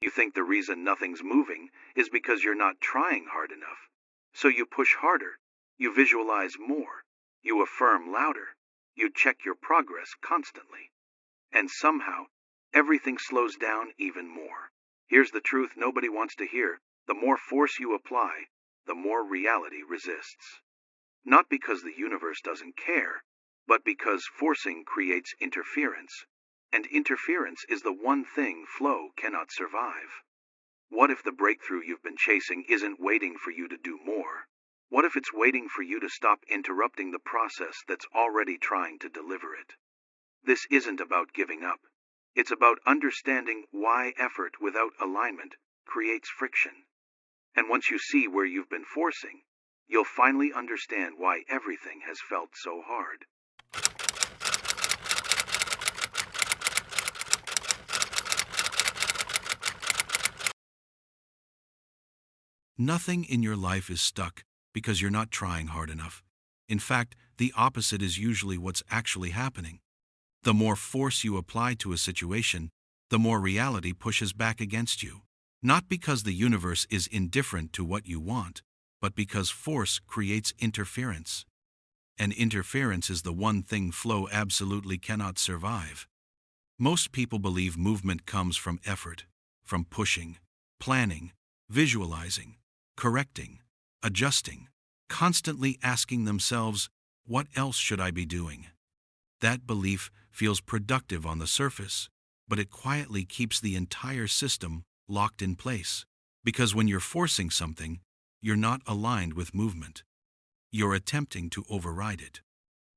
You think the reason nothing's moving is because you're not trying hard enough. So you push harder, you visualize more, you affirm louder, you check your progress constantly. And somehow, everything slows down even more. Here's the truth nobody wants to hear. The more force you apply, the more reality resists. Not because the universe doesn't care, but because forcing creates interference. And interference is the one thing flow cannot survive. What if the breakthrough you've been chasing isn't waiting for you to do more? What if it's waiting for you to stop interrupting the process that's already trying to deliver it? This isn't about giving up. It's about understanding why effort without alignment creates friction. And once you see where you've been forcing, you'll finally understand why everything has felt so hard. Nothing in your life is stuck because you're not trying hard enough. In fact, the opposite is usually what's actually happening. The more force you apply to a situation, the more reality pushes back against you. Not because the universe is indifferent to what you want, but because force creates interference. And interference is the one thing flow absolutely cannot survive. Most people believe movement comes from effort, from pushing, planning, visualizing, correcting, adjusting, constantly asking themselves, what else should I be doing? That belief feels productive on the surface, but it quietly keeps the entire system locked in place. Because when you're forcing something, you're not aligned with movement. You're attempting to override it.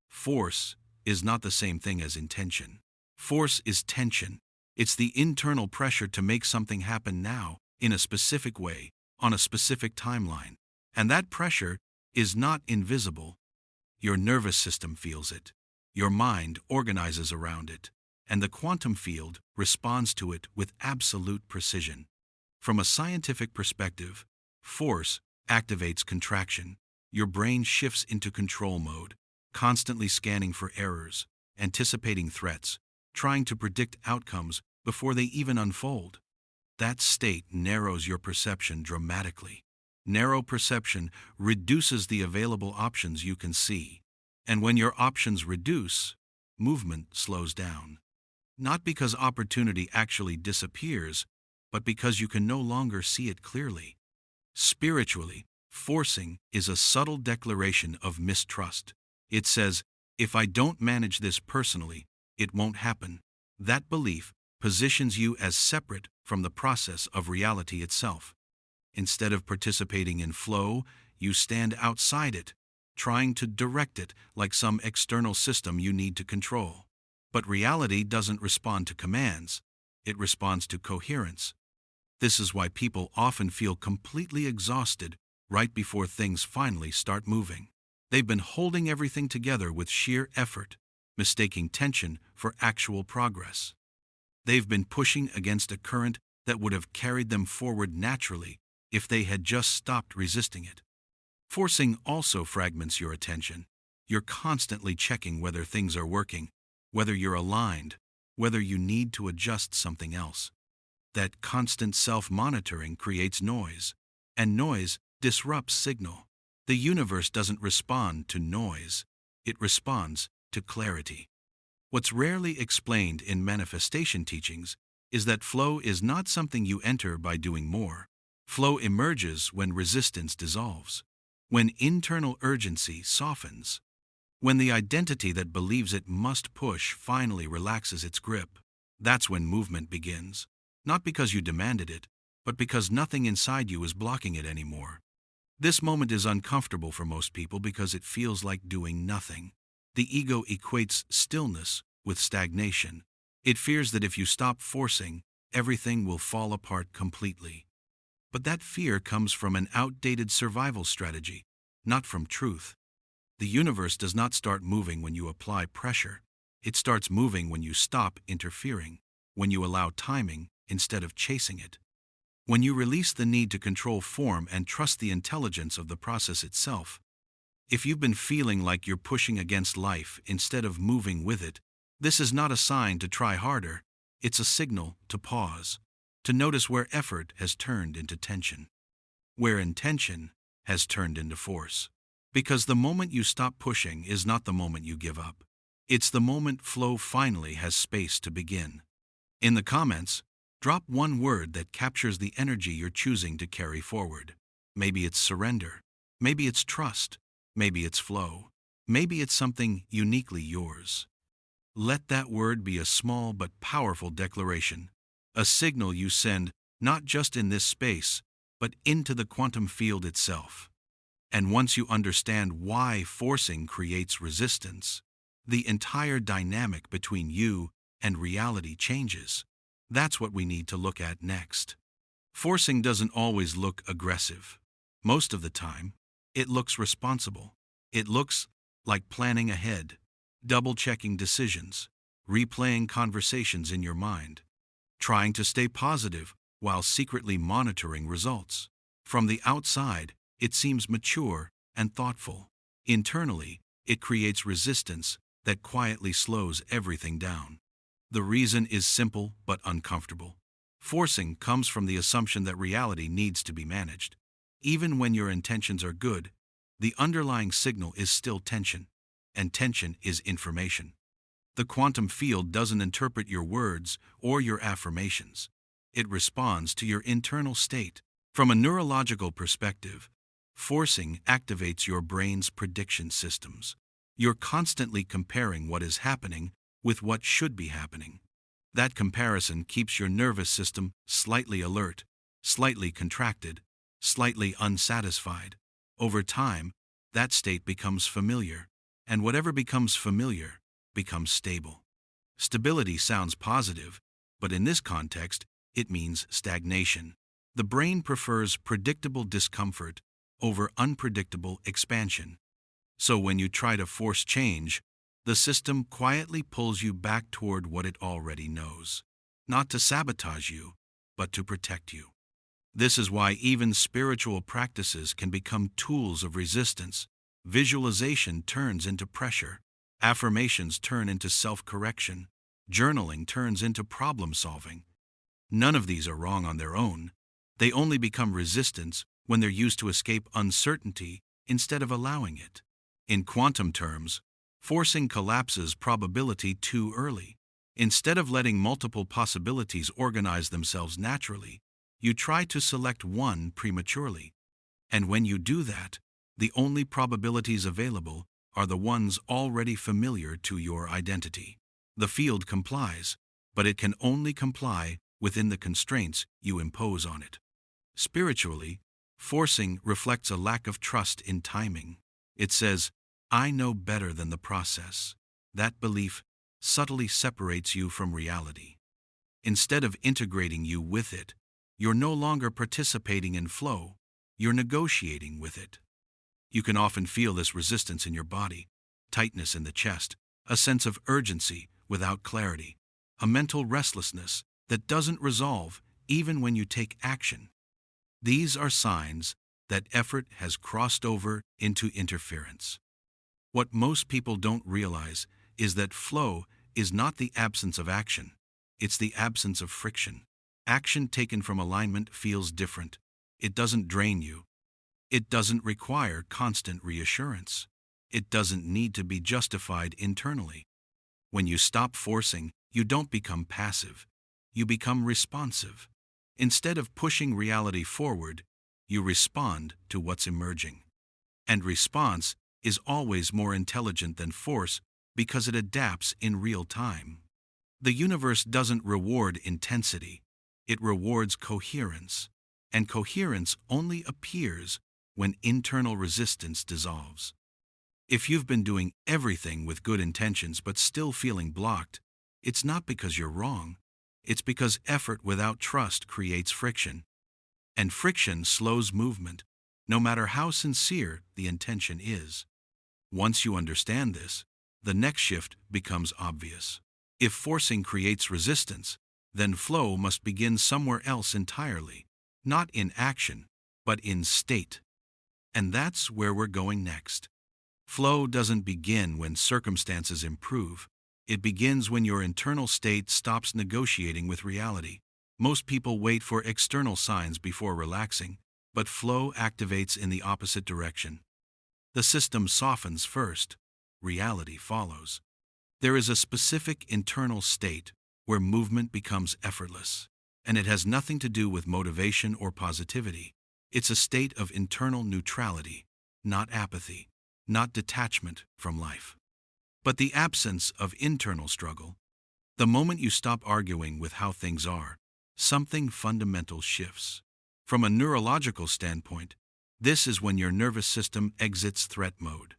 Force is not the same thing as intention. Force is tension. It's the internal pressure to make something happen now, in a specific way, on a specific timeline. And that pressure is not invisible. Your nervous system feels it. Your mind organizes around it. And the quantum field responds to it with absolute precision. From a scientific perspective, force activates contraction. Your brain shifts into control mode, constantly scanning for errors, anticipating threats, trying to predict outcomes before they even unfold. That state narrows your perception dramatically. Narrow perception reduces the available options you can see. And when your options reduce, movement slows down. Not because opportunity actually disappears, but because you can no longer see it clearly. Spiritually, forcing is a subtle declaration of mistrust. It says, if I don't manage this personally, it won't happen. That belief positions you as separate from the process of reality itself. Instead of participating in flow, you stand outside it, trying to direct it like some external system you need to control. But reality doesn't respond to commands, it responds to coherence. This is why people often feel completely exhausted right before things finally start moving. They've been holding everything together with sheer effort, mistaking tension for actual progress. They've been pushing against a current that would have carried them forward naturally if they had just stopped resisting it. Forcing also fragments your attention. You're constantly checking whether things are working, whether you're aligned, whether you need to adjust something else. That constant self-monitoring creates noise, and noise disrupts signal. The universe doesn't respond to noise, it responds to clarity. What's rarely explained in manifestation teachings is that flow is not something you enter by doing more. Flow emerges when resistance dissolves, when internal urgency softens, when the identity that believes it must push finally relaxes its grip. That's when movement begins, not because you demanded it, but because nothing inside you is blocking it anymore. This moment is uncomfortable for most people because it feels like doing nothing. The ego equates stillness with stagnation. It fears that if you stop forcing, everything will fall apart completely. But that fear comes from an outdated survival strategy, not from truth. The universe does not start moving when you apply pressure. It starts moving when you stop interfering, when you allow timing instead of chasing it. When you release the need to control form and trust the intelligence of the process itself. If you've been feeling like you're pushing against life instead of moving with it, this is not a sign to try harder, it's a signal to pause. to notice where effort has turned into tension, where intention has turned into force. Because the moment you stop pushing is not the moment you give up. It's the moment flow finally has space to begin. In the comments, drop one word that captures the energy you're choosing to carry forward. Maybe it's surrender. Maybe it's trust. Maybe it's flow. Maybe it's something uniquely yours. Let that word be a small but powerful declaration, a signal you send not just in this space, but into the quantum field itself. And once you understand why forcing creates resistance, the entire dynamic between you and reality changes. That's what we need to look at next. Forcing doesn't always look aggressive. Most of the time, it looks responsible. It looks like planning ahead, double-checking decisions, replaying conversations in your mind, trying to stay positive while secretly monitoring results. From the outside, it seems mature and thoughtful. Internally, it creates resistance that quietly slows everything down. The reason is simple but uncomfortable. Forcing comes from the assumption that reality needs to be managed. Even when your intentions are good, the underlying signal is still tension, and tension is information. The quantum field doesn't interpret your words or your affirmations. It responds to your internal state. From a neurological perspective, forcing activates your brain's prediction systems. You're constantly comparing what is happening with what should be happening. That comparison keeps your nervous system slightly alert, slightly contracted, slightly unsatisfied. Over time, that state becomes familiar, and whatever becomes familiar becomes stable. Stability sounds positive, but in this context, it means stagnation. The brain prefers predictable discomfort over unpredictable expansion. So when you try to force change, the system quietly pulls you back toward what it already knows. Not to sabotage you, but to protect you. This is why even spiritual practices can become tools of resistance. Visualization turns into pressure. Affirmations turn into self-correction. Journaling turns into problem-solving. None of these are wrong on their own. They only become resistance when they're used to escape uncertainty instead of allowing it. In quantum terms, forcing collapses probability too early. Instead of letting multiple possibilities organize themselves naturally, you try to select one prematurely. And when you do that, the only probabilities available are the ones already familiar to your identity. The field complies, but it can only comply within the constraints you impose on it. Spiritually, forcing reflects a lack of trust in timing. It says, "I know better than the process." That belief subtly separates you from reality. Instead of integrating you with it, you're no longer participating in flow, you're negotiating with it. You can often feel this resistance in your body, tightness in the chest, a sense of urgency without clarity, a mental restlessness that doesn't resolve even when you take action. These are signs that effort has crossed over into interference. What most people don't realize is that flow is not the absence of action, it's the absence of friction. Action taken from alignment feels different. It doesn't drain you. It doesn't require constant reassurance. It doesn't need to be justified internally. When you stop forcing, you don't become passive. You become responsive. Instead of pushing reality forward, you respond to what's emerging. And response is always more intelligent than force because it adapts in real time. The universe doesn't reward intensity. It rewards coherence. And coherence only appears when internal resistance dissolves. If you've been doing everything with good intentions but still feeling blocked, it's not because you're wrong. It's because effort without trust creates friction. And friction slows movement, no matter how sincere the intention is. Once you understand this, the next shift becomes obvious. If forcing creates resistance, then flow must begin somewhere else entirely, not in action, but in state. And that's where we're going next. Flow doesn't begin when circumstances improve. It begins when your internal state stops negotiating with reality. Most people wait for external signs before relaxing, but flow activates in the opposite direction. The system softens first, reality follows. There is a specific internal state where movement becomes effortless, and it has nothing to do with motivation or positivity. It's a state of internal neutrality, not apathy, not detachment from life, but the absence of internal struggle. The moment you stop arguing with how things are, something fundamental shifts. From a neurological standpoint, this is when your nervous system exits threat mode.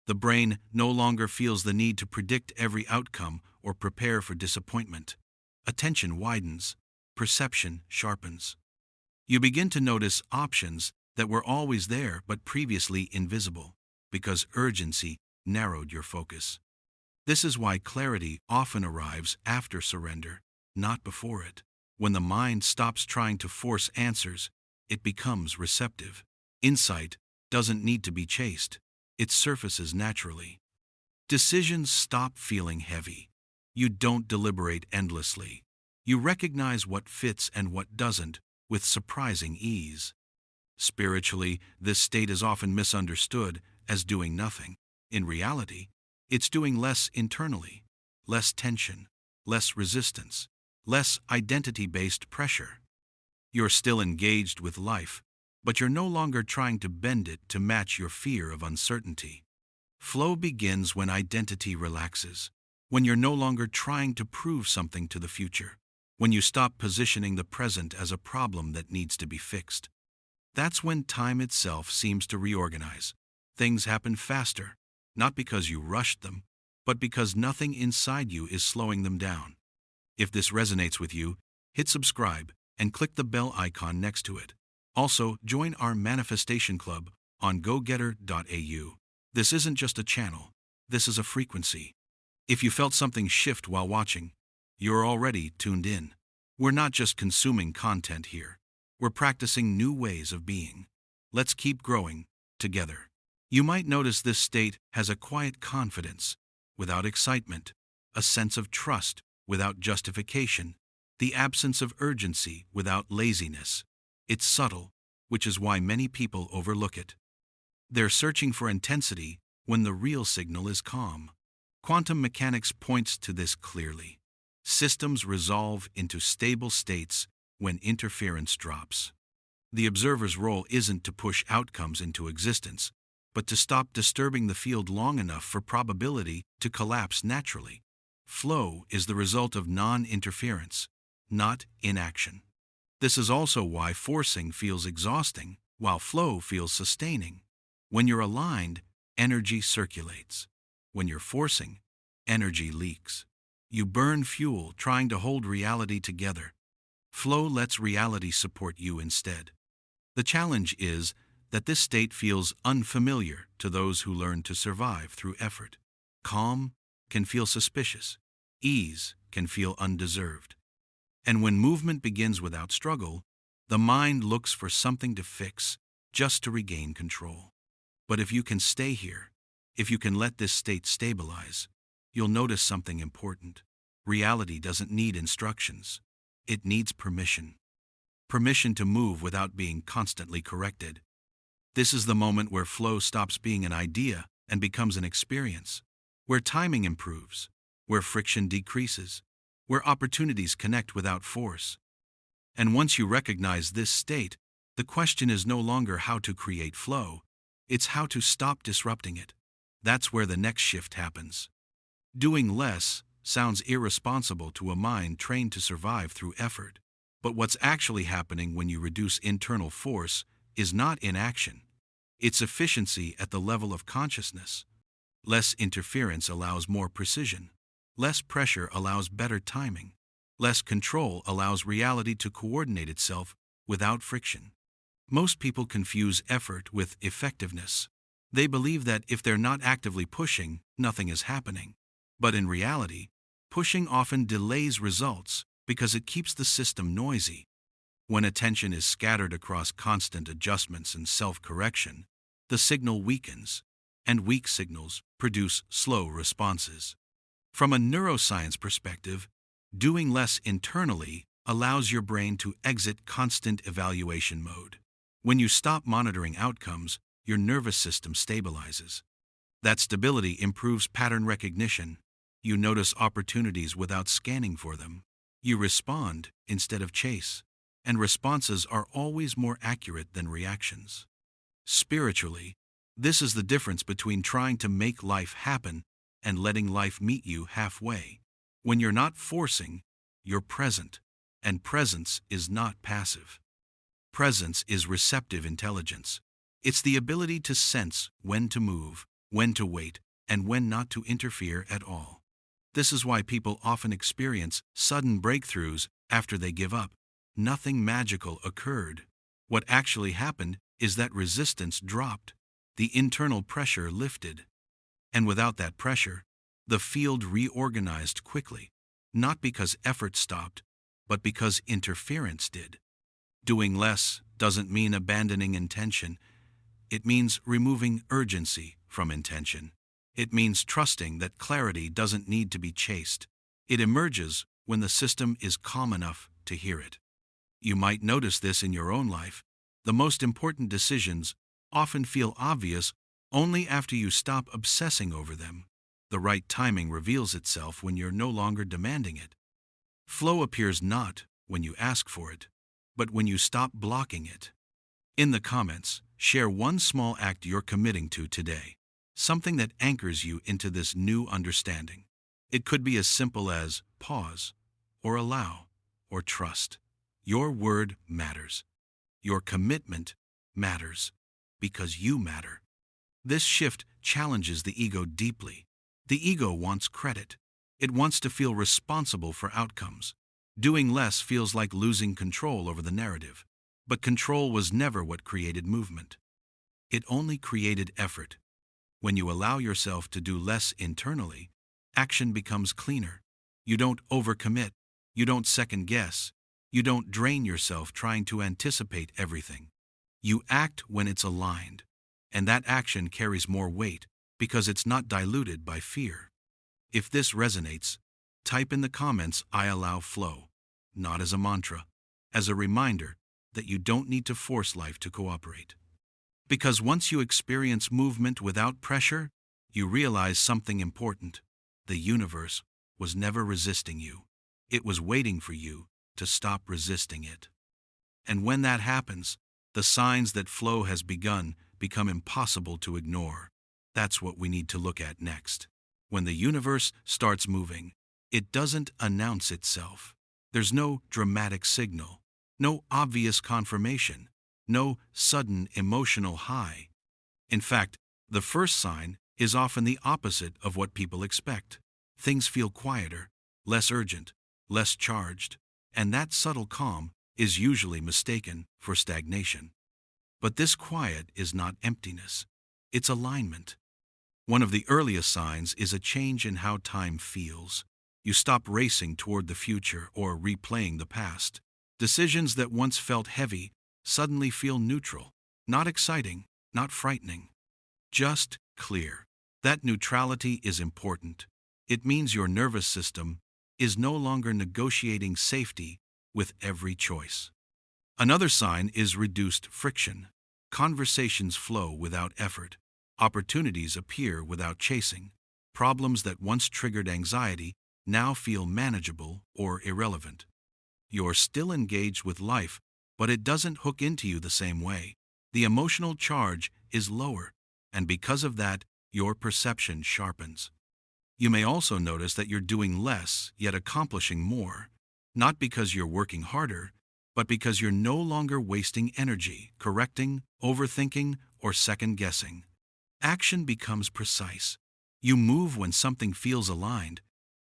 The brain no longer feels the need to predict every outcome or prepare for disappointment. Attention widens, perception sharpens. You begin to notice options that were always there but previously invisible, because urgency narrowed your focus. This is why clarity often arrives after surrender, not before it. When the mind stops trying to force answers, it becomes receptive. Insight doesn't need to be chased, it surfaces naturally. Decisions stop feeling heavy. You don't deliberate endlessly. You recognize what fits and what doesn't with surprising ease. Spiritually, this state is often misunderstood as doing nothing. In reality, it's doing less internally, less tension, less resistance, less identity-based pressure. You're still engaged with life, but you're no longer trying to bend it to match your fear of uncertainty. Flow begins when identity relaxes, when you're no longer trying to prove something to the future, when you stop positioning the present as a problem that needs to be fixed. That's when time itself seems to reorganize. Things happen faster, not because you rushed them, but because nothing inside you is slowing them down. If this resonates with you, hit subscribe and click the bell icon next to it. Also, join our Manifestation Club on gogetter.au. This isn't just a channel, this is a frequency. If you felt something shift while watching, you're already tuned in. We're not just consuming content here, we're practicing new ways of being. Let's keep growing together. You might notice this state has a quiet confidence, without excitement, a sense of trust, without justification, the absence of urgency without laziness. It's subtle, which is why many people overlook it. They're searching for intensity when the real signal is calm. Quantum mechanics points to this clearly. Systems resolve into stable states when interference drops. The observer's role isn't to push outcomes into existence, but to stop disturbing the field long enough for probability to collapse naturally. Flow is the result of non-interference, not inaction. This is also why forcing feels exhausting, while flow feels sustaining. When you're aligned, energy circulates. When you're forcing, energy leaks. You burn fuel trying to hold reality together. Flow lets reality support you instead. The challenge is that this state feels unfamiliar to those who learn to survive through effort. Calm can feel suspicious. Ease can feel undeserved. And when movement begins without struggle, the mind looks for something to fix just to regain control. But if you can stay here, if you can let this state stabilize, you'll notice something important. Reality doesn't need instructions. It needs permission. Permission to move without being constantly corrected. This is the moment where flow stops being an idea and becomes an experience, where timing improves, where friction decreases, where opportunities connect without force. And once you recognize this state, the question is no longer how to create flow, it's how to stop disrupting it. That's where the next shift happens. Doing less sounds irresponsible to a mind trained to survive through effort. But what's actually happening when you reduce internal force is not inaction. It's efficiency at the level of consciousness. Less interference allows more precision. Less pressure allows better timing. Less control allows reality to coordinate itself without friction. Most people confuse effort with effectiveness. They believe that if they're not actively pushing, nothing is happening. But in reality, pushing often delays results because it keeps the system noisy. When attention is scattered across constant adjustments and self-correction, the signal weakens, and weak signals produce slow responses. From a neuroscience perspective, doing less internally allows your brain to exit constant evaluation mode. When you stop monitoring outcomes, your nervous system stabilizes. That stability improves pattern recognition. You notice opportunities without scanning for them. You respond instead of chase, and responses are always more accurate than reactions. Spiritually, this is the difference between trying to make life happen and letting life meet you halfway. When you're not forcing, you're present, and presence is not passive. Presence is receptive intelligence. It's the ability to sense when to move, when to wait, and when not to interfere at all. This is why people often experience sudden breakthroughs after they give up. Nothing magical occurred. What actually happened is that resistance dropped. The internal pressure lifted. And without that pressure, the field reorganized quickly, not because effort stopped, but because interference did. Doing less doesn't mean abandoning intention. It means removing urgency from intention. It means trusting that clarity doesn't need to be chased. It emerges when the system is calm enough to hear it. You might notice this in your own life. The most important decisions often feel obvious only after you stop obsessing over them. The right timing reveals itself when you're no longer demanding it. Flow appears not when you ask for it, but when you stop blocking it. In the comments, share one small act you're committing to today, something that anchors you into this new understanding. It could be as simple as pause, or allow, or trust. Your word matters. Your commitment matters, because you matter. This shift challenges the ego deeply. The ego wants credit. It wants to feel responsible for outcomes. Doing less feels like losing control over the narrative. But control was never what created movement. It only created effort. When you allow yourself to do less internally, action becomes cleaner. You don't overcommit. You don't second guess. You don't drain yourself trying to anticipate everything. You act when it's aligned, and that action carries more weight because it's not diluted by fear. If this resonates, type in the comments, "I allow flow," not as a mantra, as a reminder that you don't need to force life to cooperate. Because once you experience movement without pressure, you realize something important. The universe was never resisting you. It was waiting for you to stop resisting it. And when that happens, the signs that flow has begun become impossible to ignore. That's what we need to look at next. When the universe starts moving, it doesn't announce itself. There's no dramatic signal, no obvious confirmation, no sudden emotional high. In fact, the first sign is often the opposite of what people expect. Things feel quieter, less urgent, less charged, and that subtle calm is usually mistaken for stagnation. But this quiet is not emptiness, it's alignment. One of the earliest signs is a change in how time feels. You stop racing toward the future or replaying the past. Decisions that once felt heavy suddenly feel neutral, not exciting, not frightening, just clear. That neutrality is important. It means your nervous system is no longer negotiating safety with every choice. Another sign is reduced friction. Conversations flow without effort. Opportunities appear without chasing. Problems that once triggered anxiety now feel manageable or irrelevant. You're still engaged with life, but it doesn't hook into you the same way. The emotional charge is lower, and because of that, your perception sharpens. You may also notice that you're doing less, yet accomplishing more, not because you're working harder, but because you're no longer wasting energy, correcting, overthinking, or second-guessing. Action becomes precise. You move when something feels aligned,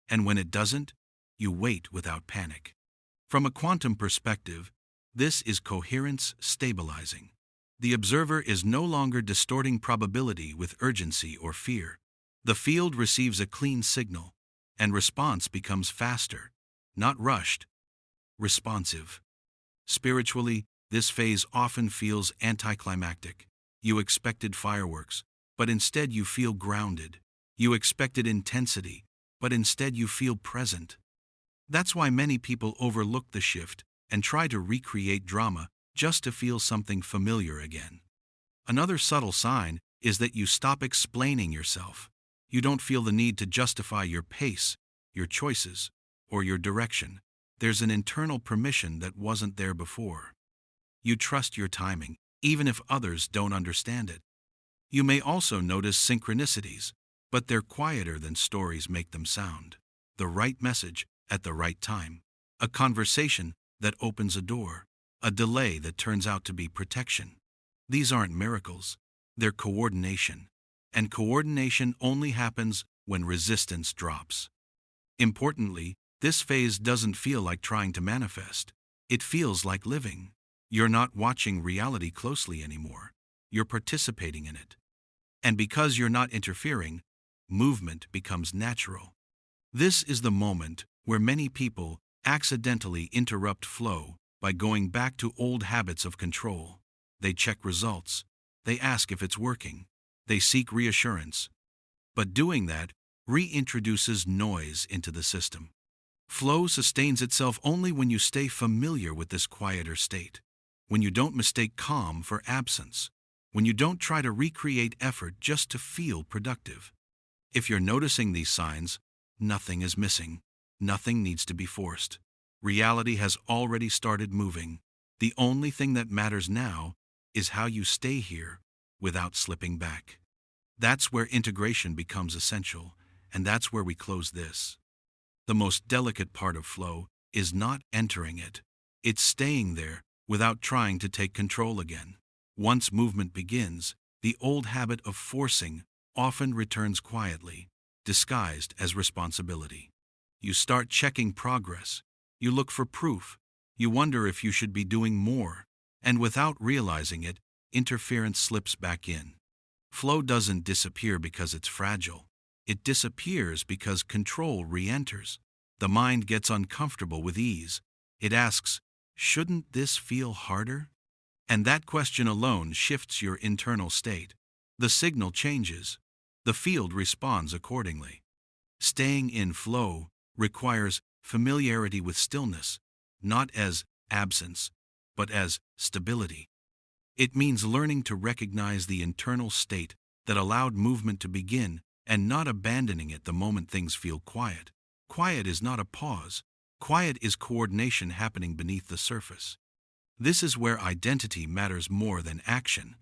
and when it doesn't, you wait without panic. From a quantum perspective, this is coherence stabilizing. The observer is no longer distorting probability with urgency or fear. The field receives a clean signal, and response becomes faster, not rushed, responsive. Spiritually, this phase often feels anticlimactic. You expected fireworks, but instead you feel grounded. You expected intensity, but instead you feel present. That's why many people overlook the shift and try to recreate drama just to feel something familiar again. Another subtle sign is that you stop explaining yourself. You don't feel the need to justify your pace, your choices, or your direction. There's an internal permission that wasn't there before. You trust your timing, even if others don't understand it. You may also notice synchronicities, but they're quieter than stories make them sound. The right message at the right time. A conversation that opens a door. A delay that turns out to be protection. These aren't miracles, they're coordination. And coordination only happens when resistance drops. Importantly, this phase doesn't feel like trying to manifest. It feels like living. You're not watching reality closely anymore. You're participating in it. And because you're not interfering, movement becomes natural. This is the moment where many people accidentally interrupt flow by going back to old habits of control. They check results. They ask if it's working. They seek reassurance. But doing that reintroduces noise into the system. Flow sustains itself only when you stay familiar with this quieter state. When you don't mistake calm for absence. When you don't try to recreate effort just to feel productive. If you're noticing these signs, nothing is missing. Nothing needs to be forced. Reality has already started moving. The only thing that matters now is how you stay here without slipping back. That's where integration becomes essential, and that's where we close this. The most delicate part of flow is not entering it. It's staying there without trying to take control again. Once movement begins, the old habit of forcing often returns quietly, disguised as responsibility. You start checking progress. You look for proof. You wonder if you should be doing more. And without realizing it, interference slips back in. Flow doesn't disappear because it's fragile. It disappears because control re-enters. The mind gets uncomfortable with ease. It asks, shouldn't this feel harder? And that question alone shifts your internal state. The signal changes. The field responds accordingly. Staying in flow requires familiarity with stillness, not as absence, but as stability. It means learning to recognize the internal state that allowed movement to begin and not abandoning it the moment things feel quiet. Quiet is not a pause. Quiet is coordination happening beneath the surface. This is where identity matters more than action.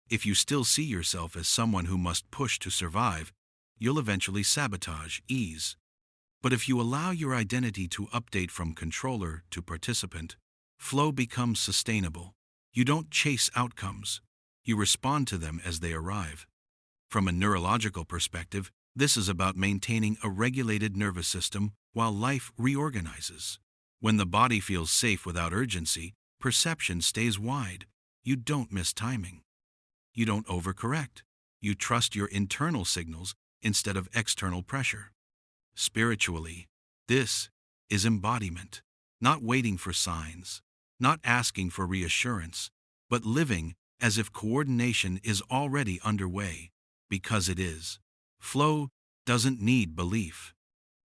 If you still see yourself as someone who must push to survive, you'll eventually sabotage ease. But if you allow your identity to update from controller to participant, flow becomes sustainable. You don't chase outcomes. You respond to them as they arrive. From a neurological perspective, this is about maintaining a regulated nervous system while life reorganizes. When the body feels safe without urgency, perception stays wide. You don't miss timing. You don't overcorrect. You trust your internal signals instead of external pressure. Spiritually, this is embodiment, not waiting for signs, not asking for reassurance, but living as if coordination is already underway, because it is. Flow doesn't need belief.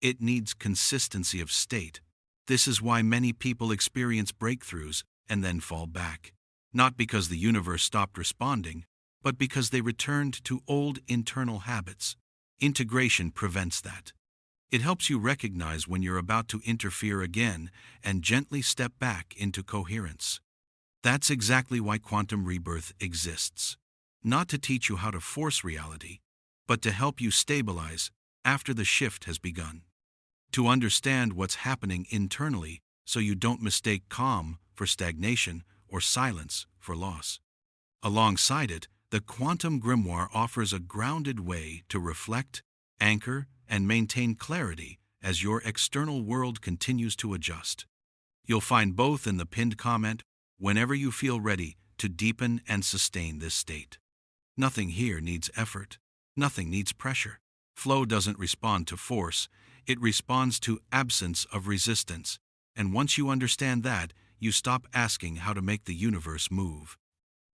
It needs consistency of state. This is why many people experience breakthroughs and then fall back. Not because the universe stopped responding, but because they returned to old internal habits. Integration prevents that. It helps you recognize when you're about to interfere again and gently step back into coherence. That's exactly why quantum rebirth exists. Not to teach you how to force reality, but to help you stabilize after the shift has begun. To understand what's happening internally so you don't mistake calm for stagnation or silence for loss. Alongside it, the Quantum Grimoire offers a grounded way to reflect, anchor, and maintain clarity as your external world continues to adjust. You'll find both in the pinned comment whenever you feel ready to deepen and sustain this state. Nothing here needs effort. Nothing needs pressure. Flow doesn't respond to force. It responds to absence of resistance. And once you understand that, you stop asking how to make the universe move.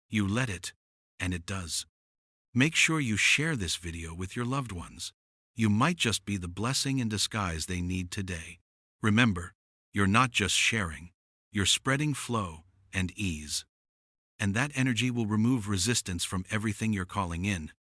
You let it, and it does. Make sure you share this video with your loved ones. You might just be the blessing in disguise they need today. Remember, you're not just sharing, you're spreading flow and ease. And that energy will remove resistance from everything you're calling in.